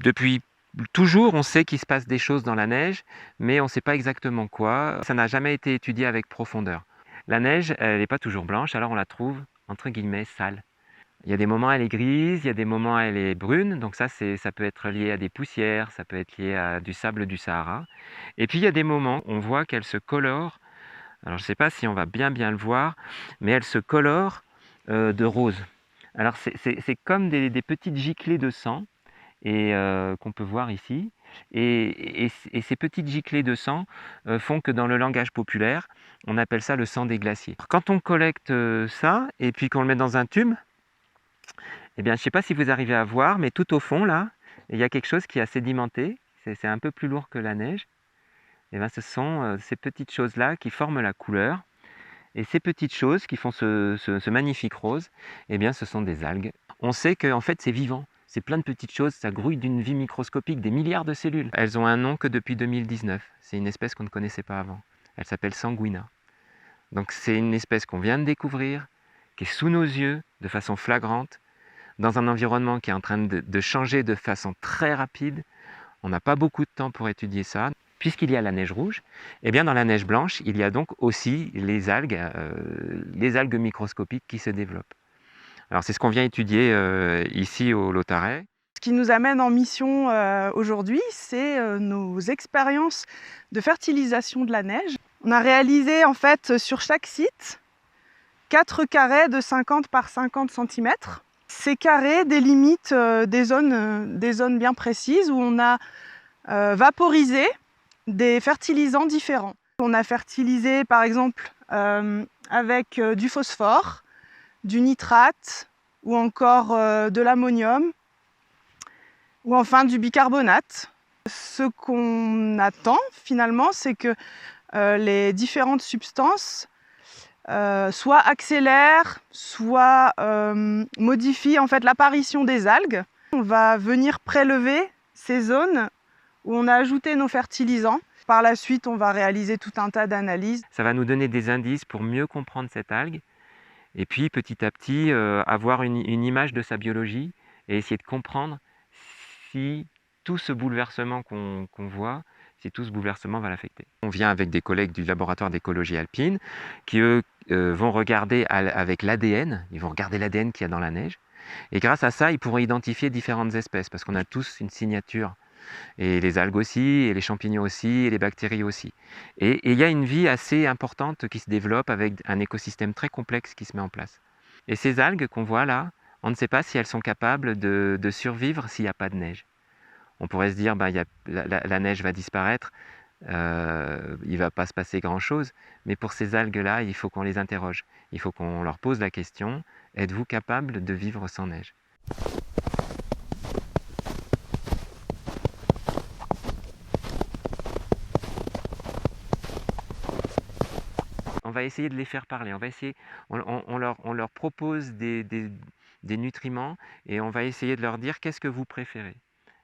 Depuis toujours, on sait qu'il se passe des choses dans la neige, mais on ne sait pas exactement quoi. Ça n'a jamais été étudié avec profondeur. La neige, elle n'est pas toujours blanche, alors on la trouve, entre guillemets, sale. Il y a des moments elle est grise, il y a des moments elle est brune, donc ça peut être lié à des poussières, ça peut être lié à du sable du Sahara. Et puis il y a des moments, on voit qu'elle se colore, alors je ne sais pas si on va bien le voir, mais elle se colore de rose. Alors c'est comme des petites giclées de sang, et qu'on peut voir ici. Et ces petites giclées de sang font que dans le langage populaire, on appelle ça le sang des glaciers. Quand on collecte ça, et puis qu'on le met dans un tube, eh bien, je ne sais pas si vous arrivez à voir, mais tout au fond, là, il y a quelque chose qui a sédimenté. C'est un peu plus lourd que la neige. Et bien, ce sont ces petites choses-là qui forment la couleur. Et ces petites choses qui font ce magnifique rose, eh bien, ce sont des algues. On sait qu'en fait, c'est vivant. C'est plein de petites choses, ça grouille d'une vie microscopique, des milliards de cellules. Elles ont un nom que depuis 2019. C'est une espèce qu'on ne connaissait pas avant. Elle s'appelle Sanguina. Donc c'est une espèce qu'on vient de découvrir, qui est sous nos yeux de façon flagrante, dans un environnement qui est en train de changer de façon très rapide. On n'a pas beaucoup de temps pour étudier ça. Puisqu'il y a la neige rouge, eh bien dans la neige blanche, il y a donc aussi les algues microscopiques qui se développent. Alors c'est ce qu'on vient étudier ici au Lautaret. Ce qui nous amène en mission aujourd'hui, c'est nos expériences de fertilisation de la neige. On a réalisé en fait sur chaque site 4 carrés de 50 par 50 cm. Ces carrés délimitent des zones bien précises où on a vaporisé des fertilisants différents. On a fertilisé par exemple avec du phosphore, du nitrate ou encore de l'ammonium ou enfin du bicarbonate. Ce qu'on attend finalement, c'est que les différentes substances soit accélèrent, soit modifient en fait l'apparition des algues. On va venir prélever ces zones où on a ajouté nos fertilisants. Par la suite, on va réaliser tout un tas d'analyses. Ça va nous donner des indices pour mieux comprendre cette algue et puis petit à petit avoir une image de sa biologie et essayer de comprendre si tout ce bouleversement qu'on voit, si tout ce bouleversement va l'affecter. On vient avec des collègues du laboratoire d'écologie alpine qui, eux, vont regarder avec l'ADN, ils vont regarder l'ADN qu'il y a dans la neige. Et grâce à ça, ils pourront identifier différentes espèces parce qu'on a tous une signature. Et les algues aussi, et les champignons aussi, et les bactéries aussi. Et il y a une vie assez importante qui se développe avec un écosystème très complexe qui se met en place. Et ces algues qu'on voit là, on ne sait pas si elles sont capables de survivre s'il n'y a pas de neige. On pourrait se dire, la neige va disparaître, il ne va pas se passer grand-chose, mais pour ces algues-là, il faut qu'on les interroge. Il faut qu'on leur pose la question, êtes-vous capable de vivre sans neige ? On va essayer de les faire parler, on leur propose des nutriments et on va essayer de leur dire qu'est-ce que vous préférez.